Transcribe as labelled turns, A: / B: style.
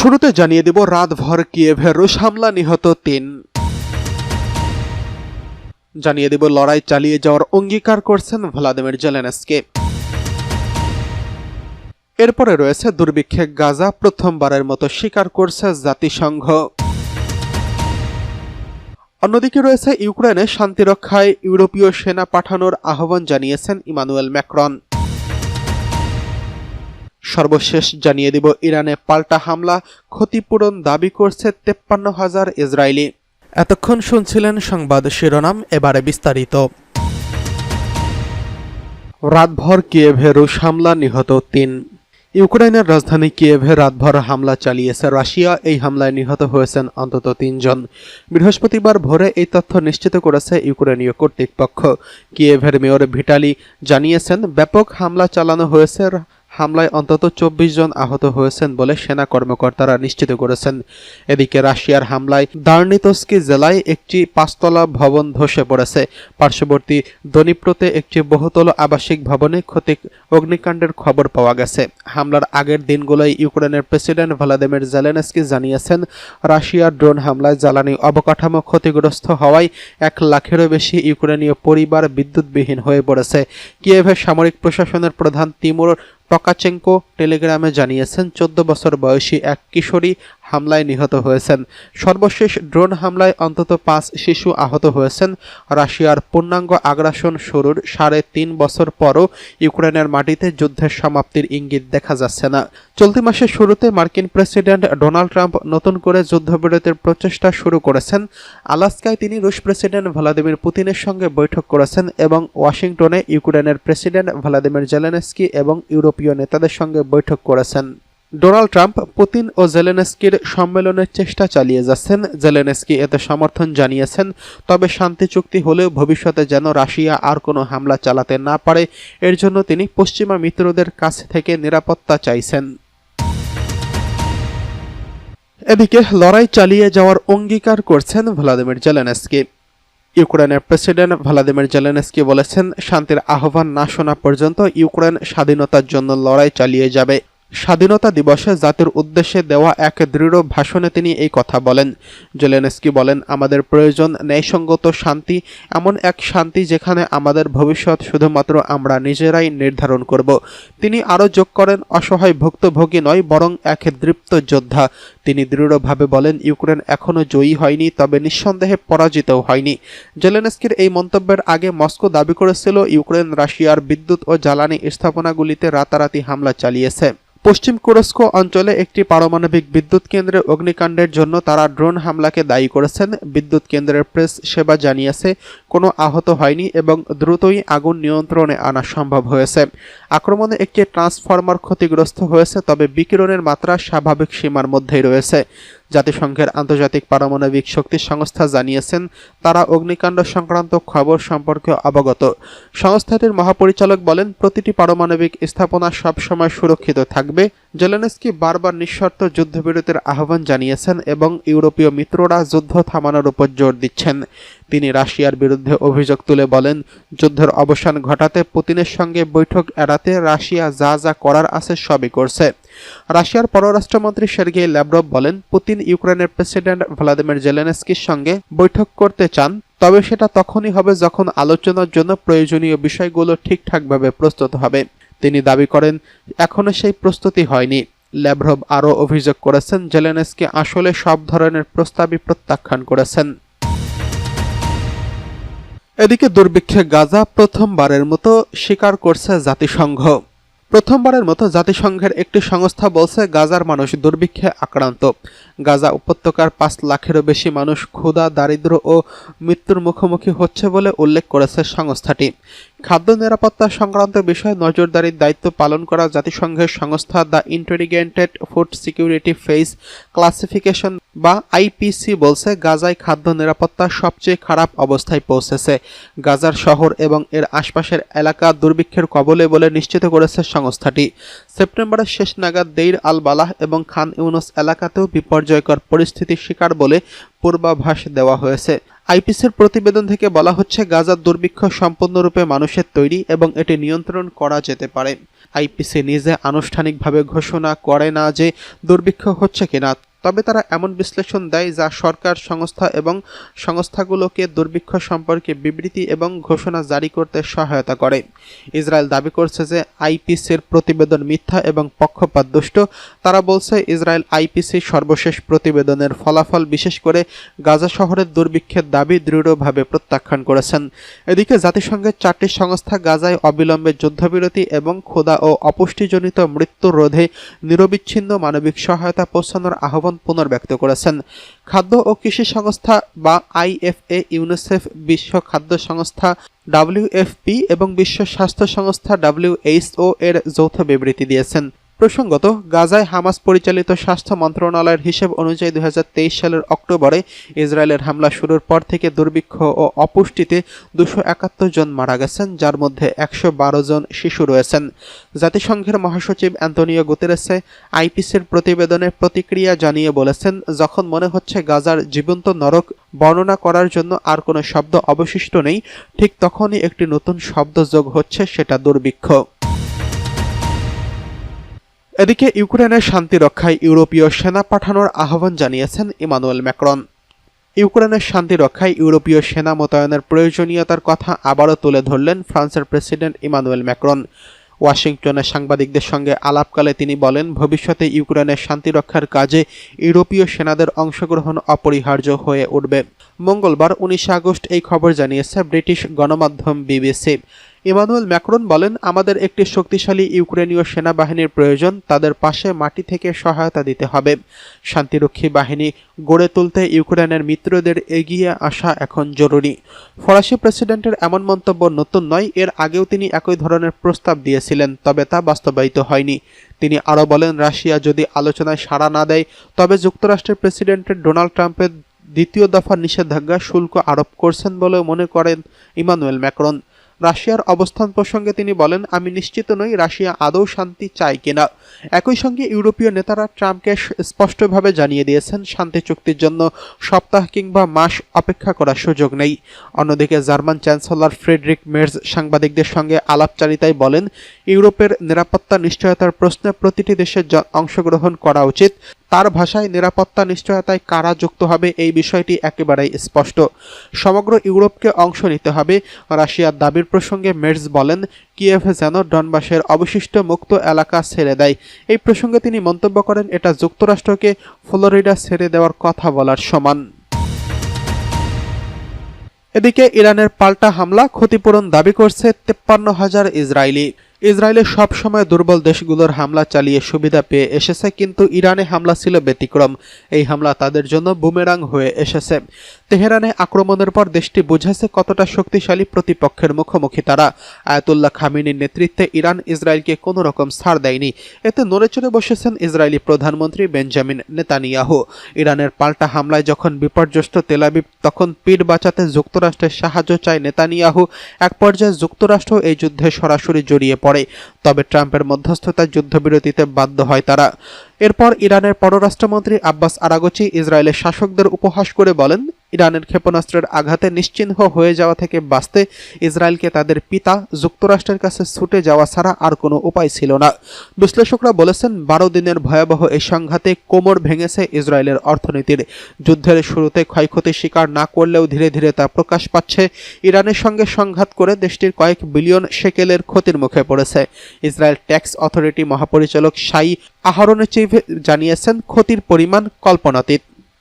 A: শুরুতে জানিয়ে দেব রাতভর কিয়েভে রুশ হামলা, নিহত ৩। জানিয়ে দেব লড়াই চালিয়ে যাওয়ার অঙ্গীকার করছেন ভ্লাদিমির জেলেনস্কি। এরপরে রয়েছে দুর্ভিক্ষে গাজা, প্রথমবারের মতো স্বীকার করছে জাতিসংঘ। অন্যদিকে রয়েছে ইউক্রেনে শান্তিরক্ষায় ইউরোপীয় সেনা পাঠানোর আহ্বান জানিয়েছেন ইমানুয়েল ম্যাক্রন। সর্বশেষ জানিয়ে দিব ইরানে পাল্টা হামলা, ক্ষতিপূরণ দাবি করছে ৫৩,০০০ ইসরায়েলি। এতক্ষণ শুনছিলেন সংবাদ শিরোনাম, এবারে বিস্তারিত। রাতভর কিয়েভে রুশ হামলা, নিহত ৩। ইউক্রেনের রাজধানী কিয়েভে রাতভর হামলা চালিয়েছে রাশিয়া। এই হামলায় নিহত হয়েছেন অন্তত ৩ জন। বৃহস্পতিবার ভোরে এই তথ্য নিশ্চিত করেছে ইউক্রেনীয় কর্তৃপক্ষ। কিয়েভের মেয়র ভিটালি জানিয়েছেন, ব্যাপক হামলা চালানো হয়েছে। হামলায় অন্তত ২৪ জন আহত হয়েছেন বলে সেনা কর্মকর্তারা নিশ্চিত করেছেন। এদিকে রাশিয়ার হামলায় দার্নিতস্কি জেলায় একটি ৫তলা ভবন ধসে পড়েছে। পার্শ্ববর্তী দনিপ্রোতে একটি বহুতল আবাসিক ভবনে অগ্নিকাণ্ডের খবর পাওয়া গেছে। হামলার আগের দিনগুলোয় ইউক্রেনের প্রেসিডেন্ট ভ্লাদিমির জেলেনস্কি জানিয়েছেন, রাশিয়ার ড্রোন হামলায় জ্বালানি অবকাঠামো ক্ষতিগ্রস্ত হওয়ায় ১ লাখেরও বেশি ইউক্রেনীয় পরিবার বিদ্যুৎবিহীন হয়ে পড়েছে। কিয়েভের সামরিক প্রশাসনের প্রধান তিমুর টকাচেঙ্কো টেলিগ্রামে জানিয়েছেন, ১৪ বছর বয়সী এক কিশোরী হামলায় নিহত হয়েছেন। সর্বশেষ ড্রোন হামলায় অন্তত ৫ শিশু আহত হয়েছেন। রাশিয়ার পূর্ণাঙ্গ আগ্রাসন শুরুর ৩.৫ বছর পরও ইউক্রেনের মাটিতে যুদ্ধের সমাপ্তির ইঙ্গিত দেখা যাচ্ছে না। চলতি মাসের শুরুতে মার্কিন প্রেসিডেন্ট ডোনাল্ড ট্রাম্প নতুন করে যুদ্ধবিরতির প্রচেষ্টা শুরু করেছেন। আলাস্কায় তিনি রুশ প্রেসিডেন্ট ভ্লাদিমির পুতিনের সঙ্গে বৈঠক করেছেন এবং ওয়াশিংটনে ইউক্রেনের প্রেসিডেন্ট ভ্লাদিমির জেলেনস্কি এবং ইউরোপীয় নেতাদের সঙ্গে বৈঠক করেছেন। ডোনাল্ড ট্রাম্প পুতিন ও জেলেনস্কির সম্মেলনের চেষ্টা চালিয়ে যাচ্ছেন। জেলেনস্কি এতে সমর্থন জানিয়েছেন, তবে শান্তি চুক্তি হলেও ভবিষ্যতে যেন রাশিয়া আর কোনো হামলা চালাতে না পারে, এর জন্য তিনি পশ্চিমা মিত্রদের কাছ থেকে নিরাপত্তা চাইছেন। এদিকে লড়াই চালিয়ে যাওয়ার অঙ্গীকার করছেন ভ্লাদিমির জেলেনস্কি। ইউক্রেনের প্রেসিডেন্ট ভ্লাদিমির জেলেনস্কি বলেছেন, শান্তির আহ্বান না শোনা পর্যন্ত ইউক্রেন স্বাধীনতার জন্য লড়াই চালিয়ে যাবে। স্বাধীনতা দিবসে জাতির উদ্দেশ্যে দেওয়া এক দৃঢ় ভাষণে তিনি এই কথা বলেন। জেলেনস্কি বলেন, আমাদের প্রয়োজন ন্যায়সঙ্গত শান্তি, এমন এক শান্তি যেখানে আমাদের ভবিষ্যৎ শুধুমাত্র আমরা নিজেরাই নির্ধারণ করব। তিনি আরও যোগ করেন, অসহায় ভুক্তভোগী নয়, বরং এক দৃপ্ত যোদ্ধা। তিনি দৃঢ়ভাবে বলেন, ইউক্রেন এখনও জয়ী হয়নি, তবে নিঃসন্দেহে পরাজিতও হয়নি। জেলেনস্কির এই মন্তব্যের আগে মস্কো দাবি করেছিল, ইউক্রেন রাশিয়ার বিদ্যুৎ ও জ্বালানি স্থাপনাগুলিতে রাতারাতি হামলা চালিয়েছে। পশ্চিম কুরস্ক অঞ্চলে একটি পারমাণবিক বিদ্যুৎ কেন্দ্রে অগ্নিকাণ্ডের জন্য তারা ড্রোন হামলাকে দায়ী করেছেন। বিদ্যুৎ কেন্দ্রের প্রেস সেবা জানিয়েছে, কোনো আহত হয়নি এবং দ্রুতই আগুন নিয়ন্ত্রণে আনা সম্ভব হয়েছে। আক্রমণে একটি ট্রান্সফরমার ক্ষতিগ্রস্ত হয়েছে, তবে বিকিরণের মাত্রা স্বাভাবিক সীমার মধ্যেই রয়েছে। জাতিসংঘের আন্তর্জাতিক পারমাণবিক শক্তি সংস্থা জানিয়েছেন, তারা অগ্নিকাণ্ড সংক্রান্ত খবর সম্পর্কে অবগত। সংস্থাটির মহাপরিচালক বলেন, প্রতিটি পারমাণবিক স্থাপনা সবসময় সুরক্ষিত থাকবে। জেলেনস্কি বারবার নিঃশর্ত যুদ্ধবিরতির আহ্বান জানিয়েছেন এবং ইউরোপীয় মিত্ররা যুদ্ধ থামানোর উপর জোর দিচ্ছেন। তিনি রাশিয়ার বিরুদ্ধে অভিযোগ তুলে বলেন, যুদ্ধের অবসান ঘটাতে পুতিনের সঙ্গে বৈঠক এড়াতে রাশিয়া যা যা করার আছে সবই করছে। রাশিয়ার পররাষ্ট্রমন্ত্রী সের্গেই ল্যাভরভ বলেন, পুতিন ইউক্রেনের প্রেসিডেন্ট ভ্লাদিমির জেলেনস্কির সঙ্গে বৈঠক করতে চান, তবে সেটা তখনই হবে যখন আলোচনার জন্য প্রয়োজনীয় বিষয়গুলো ঠিকঠাকভাবে প্রস্তুত হবে। তিনি দাবি করেন, এখনো সেই প্রস্তুতি হয়নি। ল্যাভরভ আরও অভিযোগ করেছেন, জেলেনস্কি আসলে সব ধরনের প্রস্তাবই প্রত্যাখ্যান করেছেন। এদিকে দুর্ভিক্ষে গাজা, প্রথমবারের মতো স্বীকার করছে জাতিসংঘ। প্রথমবারের মতো জাতিসংঘের একটি সংস্থা বলছে, গাজার মানুষ দুর্ভিক্ষে আক্রান্ত। গাজা উপত্যকার ৫ লাখেরও বেশি মানুষ ক্ষুধা, দারিদ্র্য ও মৃত্যুর মুখোমুখি হচ্ছে বলে উল্লেখ করেছে সংস্থাটি। খাদ্য নিরাপত্তা সংক্রান্ত বিষয়ে নজরদারির দায়িত্ব পালন করা জাতিসংঘের সংস্থা the integrated food security phase classification বা আইপিসি বলছে, গাজায় খাদ্য নিরাপত্তা সবচেয়ে খারাপ অবস্থায় পৌঁছেছে। গাজার শহর এবং এর আশপাশের এলাকা দুর্ভিক্ষের কবলে বলে নিশ্চিত করেছে সংস্থাটি। সেপ্টেম্বরের শেষ নাগাদ দেইর আল বালাহ এবং খান ইউনুস এলাকাতেও বিপর্যয়কর পরিস্থিতির শিকার বলে পূর্বাভাস দেওয়া হয়েছে। আইপিসির প্রতিবেদন থেকে বলা হচ্ছে, গাজার দুর্ভিক্ষ সম্পূর্ণরূপে মানুষের তৈরি এবং এটি নিয়ন্ত্রণ করা যেতে পারে। আইপিসি নিজে আনুষ্ঠানিকভাবে ঘোষণা করে না যে দুর্ভিক্ষ হচ্ছে কিনা, তবে তারা এমন বিশ্লেষণ দেয় যা সরকার, সংস্থা এবং সংস্থাগুলোকে দুর্ভিক্ষ সম্পর্কে বিবৃতি এবং ঘোষণা জারি করতে সহায়তা করে। ইসরায়েল দাবি করছে যে আইপিসির প্রতিবেদন মিথ্যা এবং পক্ষপাতদুষ্ট। তারা বলছে, ইসরায়েল আইপিসির সর্বশেষ প্রতিবেদনের ফলাফল, বিশেষ করে গাজা শহরের দুর্ভিক্ষের দাবি দৃঢ়ভাবে প্রত্যাখ্যান করেছেন। এদিকে জাতিসংঘের 4টি সংস্থা গাজায় অবিলম্বে যুদ্ধবিরতি এবং ক্ষুধা ও অপুষ্টিজনিত মৃত্যু রোধে নিরবিচ্ছিন্ন মানবিক সহায়তা পৌঁছানোর আহ্বান পুনর্ব্যক্ত করেছেন। খাদ্য ও কৃষি সংস্থা বা আইএফএ, ইউনিসেফ, বিশ্ব খাদ্য সংস্থা WFP এবং বিশ্ব স্বাস্থ্য সংস্থা WHO এর যৌথ বিবৃতি দিয়েছেন। প্রসঙ্গত, গাজায় হামাস পরিচালিত স্বাস্থ্য মন্ত্রণালয়ের হিসেব অনুযায়ী 2023 সালের অক্টোবরে ইসরায়েলের হামলা শুরুর পর থেকে দুর্ভিক্ষ ও অপুষ্টিতে 271 জন মারা গেছেন, যার মধ্যে 112 জন শিশু রয়েছেন। জাতিসংঘের মহাসচিব অ্যান্তোনিও গুতেরেসে আইপিসির প্রতিবেদনে প্রতিক্রিয়া জানিয়ে বলেছেন, যখন মনে হচ্ছে গাজার জীবন্ত নরক বর্ণনা করার জন্য আর কোনো শব্দ অবশিষ্ট নেই, ঠিক তখনই একটি নতুন শব্দ যোগ হচ্ছে, সেটা দুর্ভিক্ষ। এদিকে ইউক্রেনের শান্তি রক্ষায় ইউরোপীয় সেনা পাঠানোর আহ্বান জানিয়েছেন ইমানুয়েল ম্যাক্রন। ইউক্রেনের শান্তি রক্ষায় ইউরোপীয় সেনা মোতায়েনের প্রয়োজনীয়তার কথা আবারও তুলে ধরলেন ফ্রান্সের প্রেসিডেন্ট ইমানুয়েল ম্যাক্রন। ওয়াশিংটনে সাংবাদিকদের সঙ্গে আলাপকালে তিনি বলেন, ভবিষ্যতে ইউক্রেনের শান্তি রক্ষার কাজে ইউরোপীয় সেনাদের অংশগ্রহণ অপরিহার্য হয়ে উঠবে। মঙ্গলবার 19 আগস্ট এই খবর জানিয়েছে ব্রিটিশ গণমাধ্যম BBC। ইমানুয়েল ম্যাক্রন বলেন, আমাদের একটি শক্তিশালী ইউক্রেনীয় সেনাবাহিনীর প্রয়োজন, তাদের পাশে মাটি থেকে সহায়তা দিতে হবে। শান্তিরক্ষী বাহিনী গড়ে তুলতে ইউক্রেনের মিত্রদের এগিয়ে আসা এখন জরুরি। ফরাসি প্রেসিডেন্টের এমন মন্তব্য নতুন নয়, এর আগেও তিনি একই ধরনের প্রস্তাব দিয়েছিলেন, তবে তা বাস্তবায়িত হয়নি। তিনি আরও বলেন, রাশিয়া যদি আলোচনায় সাড়া না দেয়, তবে যুক্তরাষ্ট্রের প্রেসিডেন্টের ডোনাল্ড ট্রাম্পের দ্বিতীয় দফা নিষেধাজ্ঞা শুল্ক আরোপ করছেন বলেও মনে করেন ইমানুয়েল ম্যাক্রন। রাশিয়ার অবস্থান প্রসঙ্গে তিনি বলেন, আমি নিশ্চিত নই রাশিয়া আদৌ শান্তি চায় কিনা। একই সঙ্গে ইউরোপীয় নেতারা ট্রাম্পকে স্পষ্টভাবে জানিয়ে দিয়েছেন, শান্তি চুক্তির জন্য সপ্তাহ কিংবা মাস অপেক্ষা করার সুযোগ নেই। অন্যদিকে জার্মান চ্যান্সেলর ফ্রেডরিক মের্জ সাংবাদিকদের সঙ্গে আলাপচারিতায় বলেন, ইউরোপের নিরাপত্তা নিশ্চয়তার প্রশ্নে প্রতিটি দেশের অংশগ্রহণ করা উচিত। তার ভাষায়, নিরাপত্তা নিশ্চয়তায় কারা যুক্ত হবে এই বিষয়টি একেবারেই স্পষ্ট। সমগ্র ইউরোপকে অংশ নিতে হবে। রাশিয়ার দাবির প্রসঙ্গে মের্জ বলেন, কিয়েভ যেন ডনবাসের অবশিষ্ট মুক্ত এলাকা ছেড়ে দেয়। এই প্রসঙ্গে তিনি মন্তব্য করেন, এটা যুক্তরাষ্ট্রকে ফ্লোরিডা ছেড়ে দেওয়ার কথা বলার সমান। এদিকে ইরানের পাল্টা হামলা, ক্ষতিপূরণ দাবি করছে 53,000 ইসরায়েলি। ইসরায়েলে সব সময় দুর্বল দেশগুলোর হামলা চালিয়ে সুবিধা পেয়ে এসেছে, কিন্তু ইরানে হামলা ছিল ব্যতিক্রম। এই হামলা তাদের জন্য বুমেরাং হয়ে এসেছে। তেহরানে আক্রমণের পর দেশটি বুঝেছে কতটা শক্তিশালী প্রতিপক্ষের মুখোমুখি তারা। আয়াতুল্লাহ খামেনির নেতৃত্বে ইরান ইসরায়েলকে কোনো রকম ছাড় দেয়নি। এতে নড়েচড়ে বসেছেন ইসরায়েলি প্রধানমন্ত্রী বেঞ্জামিন নেতানিয়াহু। ইরানের পাল্টা হামলায় যখন বিপর্যস্ত তেল আবিব, তখন পিঠ বাঁচাতে যুক্তরাষ্ট্রের সাহায্য চায় নেতানিয়াহু। এক পর্যায়ে যুক্তরাষ্ট্র এই যুদ্ধে সরাসরি জড়িয়ে পড়ে, তবে ট্রাম্পের মধ্যস্থতায় যুদ্ধবিরতিতে বাধ্য হয় তারা। এরপর ইরানের পররাষ্ট্রমন্ত্রী আব্বাস আরাগচি ইসরায়েলের শাসকদের উপহাস করে বলেন, ইরানের ক্ষেপণাস্ত্রের আঘাতে নিশ্চিহ্ন হয়ে যাওয়া থেকে বাঁচতে ইসরায়েলকে তাদের পিতা যুক্তরাষ্ট্রের কাছে ছুটে যাওয়া ছাড়া আর কোনো উপায় ছিল না। বিশ্লেষকরা বলেছেন, 12 দিনের ভয়াবহ এই সংঘাতে কোমর ভেঙেছে ইসরায়েলের অর্থনীতির। যুদ্ধের শুরুতে ক্ষয়ক্ষতি স্বীকার না করলেও ধীরে ধীরে তা প্রকাশ পাচ্ছে। ইরানের সঙ্গে সংঘাত করে দেশটির কয়েক বিলিয়ন শেকেলের ক্ষতির মুখে পড়েছে। ইসরায়েল ট্যাক্স অথরিটি মহাপরিচালক শাই আহরনেচিভ জানিয়েছেন, ক্ষতির পরিমাণ কল্পনাতীত।